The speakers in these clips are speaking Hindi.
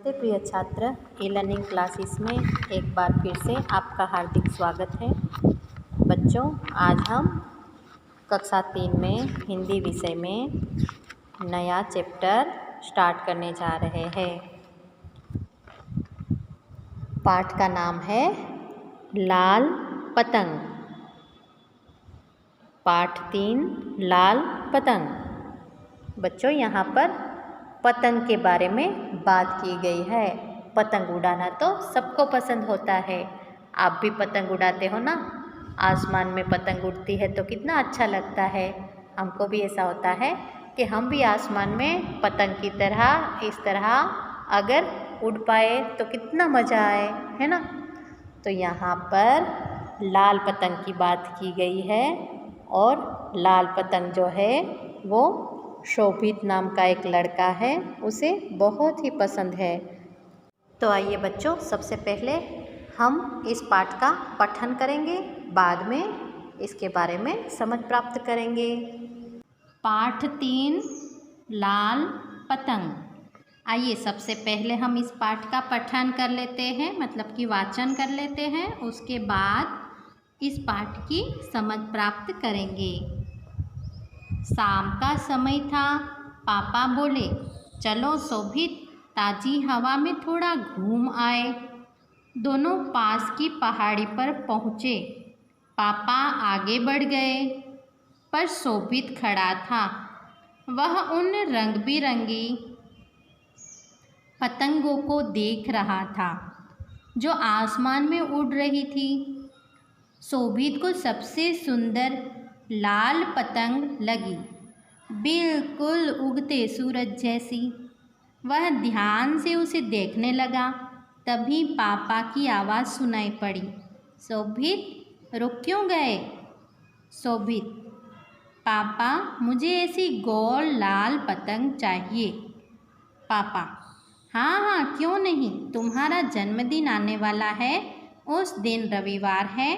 नमस्ते प्रिय छात्र, ई लर्निंग क्लासेस में एक बार फिर से आपका हार्दिक स्वागत है। बच्चों, आज हम कक्षा 3 में हिंदी विषय में नया चैप्टर स्टार्ट करने जा रहे हैं। पाठ का नाम है लाल पतंग। पाठ 3 लाल पतंग। बच्चों, यहाँ पर पतंग के बारे में बात की गई है। पतंग उड़ाना तो सबको पसंद होता है। आप भी पतंग उड़ाते हो ना। आसमान में पतंग उड़ती है तो कितना अच्छा लगता है। हमको भी ऐसा होता है कि हम भी आसमान में पतंग की तरह इस तरह अगर उड़ पाए तो कितना मज़ा आए, है ना। तो यहाँ पर लाल पतंग की बात की गई है और लाल पतंग जो है वो शोभित नाम का एक लड़का है, उसे बहुत ही पसंद है। तो आइए बच्चों, सबसे पहले हम इस पाठ का पठन करेंगे, बाद में इसके बारे में समझ प्राप्त करेंगे। पाठ 3 लाल पतंग। आइए सबसे पहले हम इस पाठ का पठन कर लेते हैं, मतलब कि वाचन कर लेते हैं। उसके बाद इस पाठ की समझ प्राप्त करेंगे। शाम का समय था। पापा बोले, चलो शोभित, ताज़ी हवा में थोड़ा घूम आए। दोनों पास की पहाड़ी पर पहुँचे। पापा आगे बढ़ गए, पर शोभित खड़ा था। वह उन रंग बिरंगी पतंगों को देख रहा था जो आसमान में उड़ रही थी। शोभित को सबसे सुंदर लाल पतंग लगी, बिल्कुल उगते सूरज जैसी। वह ध्यान से उसे देखने लगा। तभी पापा की आवाज़ सुनाई पड़ी, शोभित रुक क्यों गए? शोभित, पापा मुझे ऐसी गोल लाल पतंग चाहिए। पापा, हाँ हाँ क्यों नहीं, तुम्हारा जन्मदिन आने वाला है। उस दिन रविवार है,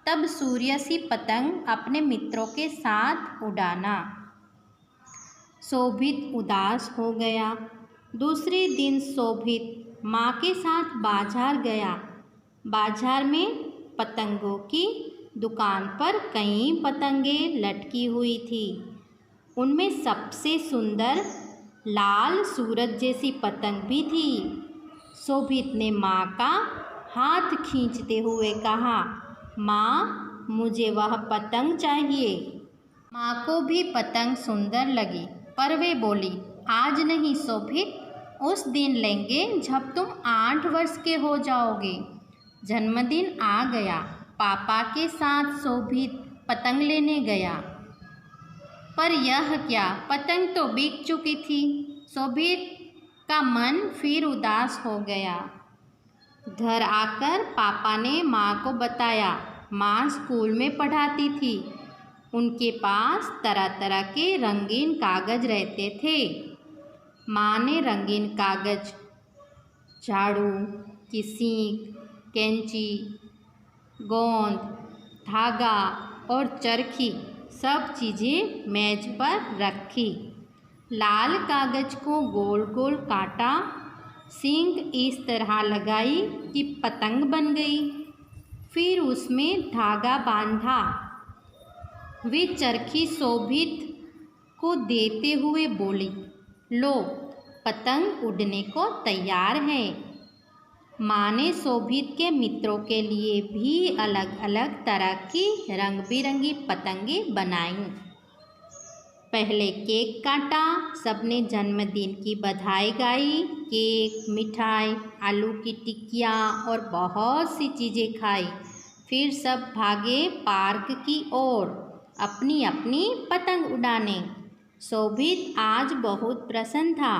तब सूर्य सी पतंग अपने मित्रों के साथ उड़ाना। शोभित उदास हो गया। दूसरे दिन शोभित माँ के साथ बाजार गया। बाजार में पतंगों की दुकान पर कई पतंगें लटकी हुई थी। उनमें सबसे सुंदर लाल सूरज जैसी पतंग भी थी। शोभित ने माँ का हाथ खींचते हुए कहा, माँ मुझे वह पतंग चाहिए। माँ को भी पतंग सुंदर लगी, पर वे बोली, आज नहीं शोभित, उस दिन लेंगे जब तुम 8 वर्ष के हो जाओगे। जन्मदिन आ गया। पापा के साथ शोभित पतंग लेने गया, पर यह क्या, पतंग तो बिक चुकी थी। शोभित का मन फिर उदास हो गया। घर आकर पापा ने माँ को बताया। माँ स्कूल में पढ़ाती थी। उनके पास तरह तरह के रंगीन कागज़ रहते थे। माँ ने रंगीन कागज़, झाड़ू की सींक, कैंची, गोंद, धागा और चरखी सब चीज़ें मेज पर रखी। लाल कागज़ को गोल गोल काटा, सींग इस तरह लगाई कि पतंग बन गई। फिर उसमें धागा बांधा। वे चरखी शोभित को देते हुए बोली, लो पतंग उड़ने को तैयार है। माँ ने शोभित के मित्रों के लिए भी अलग अलग तरह की रंग बिरंगी पतंगें बनाईं। पहले केक काटा, सबने जन्मदिन की बधाई गाई। केक, मिठाई, आलू की टिक्कियाँ और बहुत सी चीज़ें खाई। फिर सब भागे पार्क की ओर अपनी अपनी पतंग उड़ाने। शोभित आज बहुत प्रसन्न था।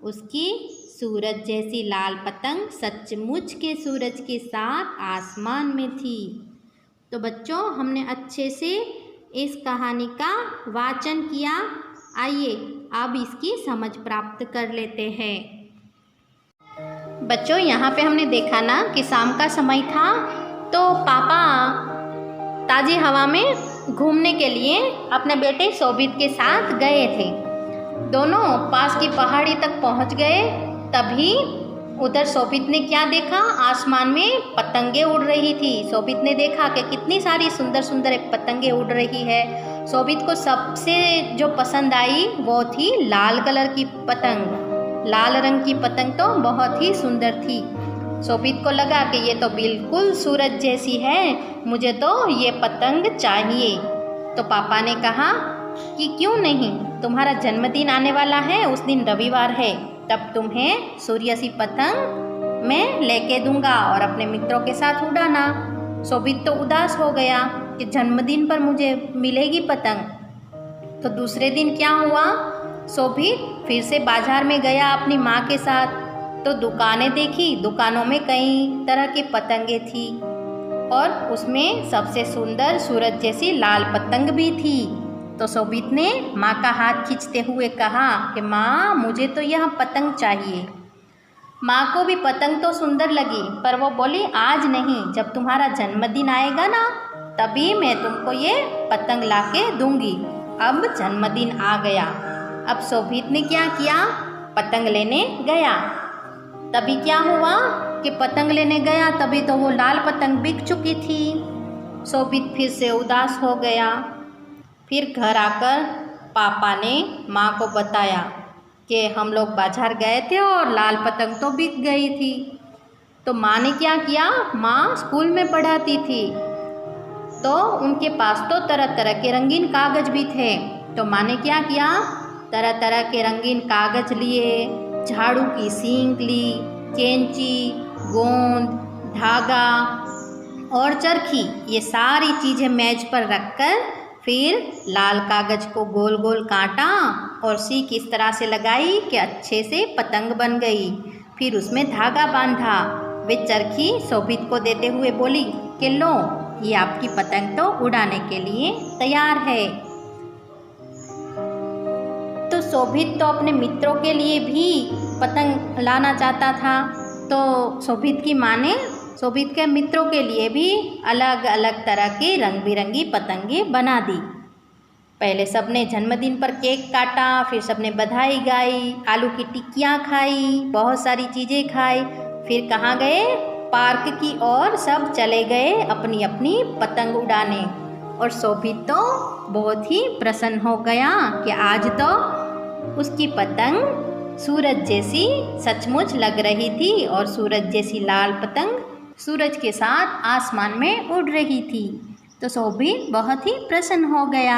उसकी सूरज जैसी लाल पतंग सचमुच के सूरज के साथ आसमान में थी। तो बच्चों, हमने अच्छे से इस कहानी का वाचन किया। आइए अब इसकी समझ प्राप्त कर लेते हैं। बच्चों, यहाँ पे हमने देखा ना कि शाम का समय था, तो पापा ताज़ी हवा में घूमने के लिए अपने बेटे शोभित के साथ गए थे। दोनों पास की पहाड़ी तक पहुँच गए। तभी उधर शोभित ने क्या देखा, आसमान में पतंगे उड़ रही थी। शोभित ने देखा कि कितनी सारी सुंदर सुंदर पतंगे उड़ रही है। शोभित को सबसे जो पसंद आई वो थी लाल कलर की पतंग। लाल रंग की पतंग तो बहुत ही सुंदर थी। शोभित को लगा कि ये तो बिल्कुल सूरज जैसी है, मुझे तो ये पतंग चाहिए। तो पापा ने कहा कि क्यों नहीं, तुम्हारा जन्मदिन आने वाला है, उस दिन रविवार है, तब तुम्हें सूर्य सी पतंग मैं लेके दूंगा और अपने मित्रों के साथ उड़ाना। शोभित तो उदास हो गया कि जन्मदिन पर मुझे मिलेगी पतंग। तो दूसरे दिन क्या हुआ, शोभित फिर से बाजार में गया अपनी माँ के साथ। तो दुकानें देखी, दुकानों में कई तरह की पतंगे थी और उसमें सबसे सुंदर सूरज जैसी लाल पतंग भी थी। तो शोभित ने माँ का हाथ खींचते हुए कहा कि माँ, मुझे तो यह पतंग चाहिए। माँ को भी पतंग तो सुंदर लगी, पर वो बोली आज नहीं, जब तुम्हारा जन्मदिन आएगा ना तभी मैं तुमको ये पतंग लाके दूंगी। अब जन्मदिन आ गया। अब शोभित ने क्या किया, पतंग लेने गया। तभी क्या हुआ कि पतंग लेने गया तभी तो वो लाल पतंग बिक चुकी थी। शोभित फिर से उदास हो गया। फिर घर आकर पापा ने माँ को बताया कि हम लोग बाजार गए थे और लाल पतंग तो बिक गई थी। तो माँ ने क्या किया, माँ स्कूल में पढ़ाती थी तो उनके पास तो तरह तरह के रंगीन कागज भी थे। तो माँ ने क्या किया, तरह तरह के रंगीन कागज लिए, झाड़ू की सींग ली, कैंची, गोंद, धागा और चरखी, ये सारी चीज़ें मेज पर रखकर फिर लाल कागज को गोल गोल काटा और सीक इस तरह से लगाई कि अच्छे से पतंग बन गई। फिर उसमें धागा बांधा। वे चरखी शोभित को देते हुए बोली कि लो, ये आपकी पतंग तो उड़ाने के लिए तैयार है। तो शोभित तो अपने मित्रों के लिए भी पतंग लाना चाहता था। तो शोभित की माँ ने शोभित के मित्रों के लिए भी अलग अलग तरह के रंग बिरंगी पतंगे बना दी। पहले सबने जन्मदिन पर केक काटा, फिर सबने बधाई गाई, आलू की टिक्कियाँ खाई, बहुत सारी चीज़ें खाई। फिर कहाँ गए, पार्क की ओर सब चले गए अपनी अपनी पतंग उड़ाने। और शोभित तो बहुत ही प्रसन्न हो गया कि आज तो उसकी पतंग सूरज जैसी सचमुच लग रही थी और सूरज जैसी लाल पतंग सूरज के साथ आसमान में उड़ रही थी। तो शोभित बहुत ही प्रसन्न हो गया।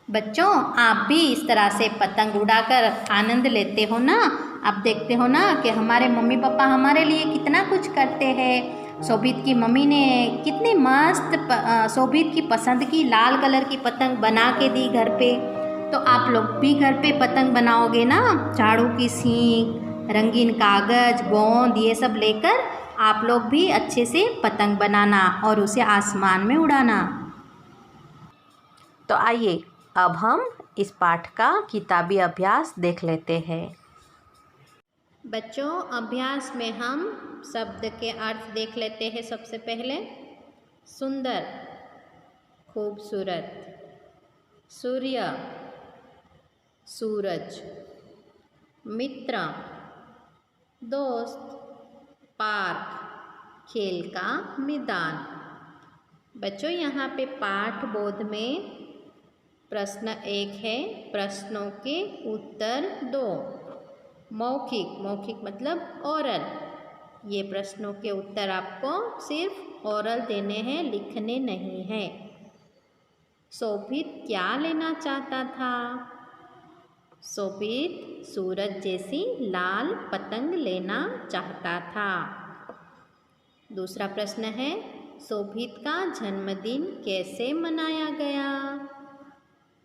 बच्चों, आप भी इस तरह से पतंग उड़ाकर आनंद लेते हो ना। आप देखते हो ना कि हमारे मम्मी पापा हमारे लिए कितना कुछ करते हैं। शोभित की मम्मी ने कितनी मस्त शोभित की पसंद की लाल कलर की पतंग बना के दी घर पे। तो आप लोग भी घर पे पतंग बनाओगे ना, झाड़ू की सींग, रंगीन कागज, गोंद, ये सब लेकर आप लोग भी अच्छे से पतंग बनाना और उसे आसमान में उड़ाना। तो आइए अब हम इस पाठ का किताबी अभ्यास देख लेते हैं। बच्चों, अभ्यास में हम शब्द के अर्थ देख लेते हैं। सबसे पहले सुंदर, खूबसूरत, सूर्य, सूरज, मित्र, दोस्त, पार्क, खेल का मैदान। बच्चों, यहाँ पे पाठ बोध में प्रश्न 1 है, प्रश्नों के उत्तर 2। मौखिक, मौखिक मतलब ओरल। ये प्रश्नों के उत्तर आपको सिर्फ ओरल देने हैं, लिखने नहीं हैं। शोभित क्या लेना चाहता था? शोभित सूरज जैसी लाल पतंग लेना चाहता था। दूसरा प्रश्न है, शोभित का जन्मदिन कैसे मनाया गया?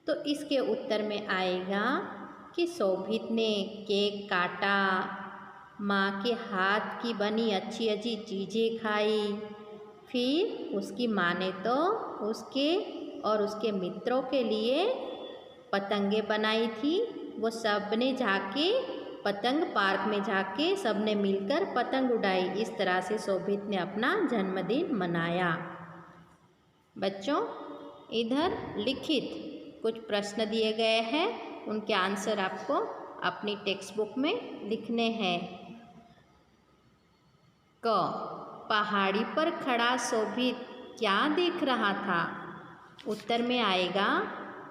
तो इसके उत्तर में आएगा कि शोभित ने केक काटा, माँ के हाथ की बनी अच्छी अच्छी चीज़ें खाई, फिर उसकी माँ ने तो उसके और उसके मित्रों के लिए पतंगे बनाई थी। वो सब ने जाके पतंग पार्क में जाके सब ने मिलकर पतंग उड़ाई। इस तरह से शोभित ने अपना जन्मदिन मनाया। बच्चों, इधर लिखित कुछ प्रश्न दिए गए हैं, उनके आंसर आपको अपनी टेक्स्ट बुक में लिखने हैं। क, पहाड़ी पर खड़ा शोभित क्या देख रहा था? उत्तर में आएगा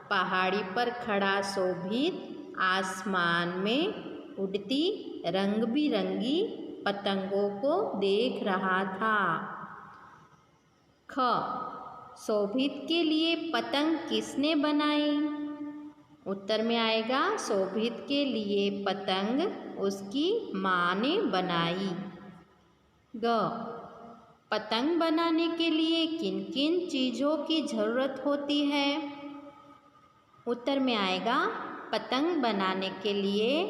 पहाड़ी पर खड़ा शोभित आसमान में उड़ती रंग बिरंगी पतंगों को देख रहा था। ख, शोभित के लिए पतंग किसने बनाई? उत्तर में आएगा शोभित के लिए पतंग उसकी माँ ने बनाई। ग, पतंग बनाने के लिए किन किन चीज़ों की ज़रूरत होती है? उत्तर में आएगा पतंग बनाने के लिए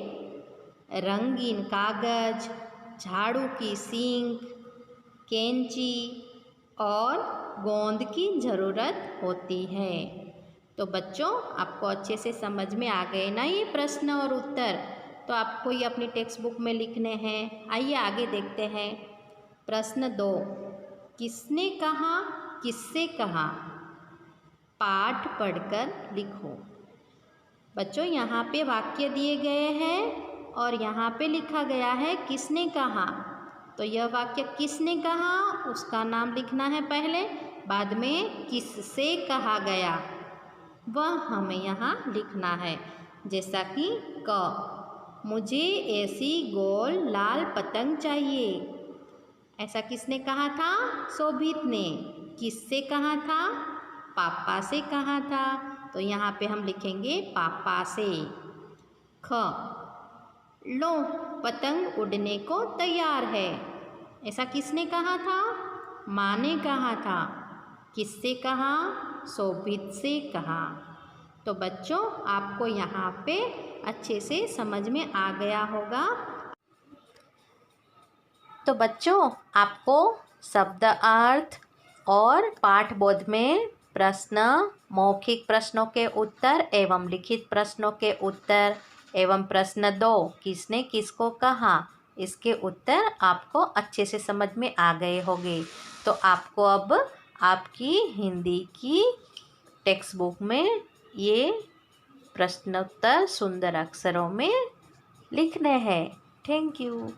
रंगीन कागज, झाड़ू की सींग, कैंची और गोंद की ज़रूरत होती है। तो बच्चों, आपको अच्छे से समझ में आ गए ना ये प्रश्न और उत्तर? तो आपको ये अपनी टेक्स्ट बुक में लिखने हैं। आइए आगे देखते हैं। प्रश्न 2, किसने कहा, किससे कहा? पाठ पढ़कर लिखो। बच्चों, यहाँ पे वाक्य दिए गए हैं और यहाँ पे लिखा गया है किसने कहा। तो यह वाक्य किसने कहा उसका नाम लिखना है पहले, बाद में किससे कहा गया वह हमें यहाँ लिखना है। जैसा कि क, मुझे ऐसी गोल लाल पतंग चाहिए। ऐसा किसने कहा था? शोभित ने। किससे कहा था? पापा से कहा था। तो यहाँ पे हम लिखेंगे पापा से। ख, लो पतंग उड़ने को तैयार है। ऐसा किसने कहा था? माँ ने कहा था। किससे कहा? शोभित से कहा। तो बच्चों, आपको यहाँ पे अच्छे से समझ में आ गया होगा। तो बच्चों, आपको शब्द अर्थ और पाठबोध में प्रश्न, मौखिक प्रश्नों के उत्तर एवं लिखित प्रश्नों के उत्तर एवं प्रश्न 2, किसने किसको कहा, इसके उत्तर आपको अच्छे से समझ में आ गए होंगे। तो आपको अब आपकी हिंदी की टेक्स्ट बुक में ये प्रश्नोत्तर सुंदर अक्षरों में लिखने हैं। Thank you.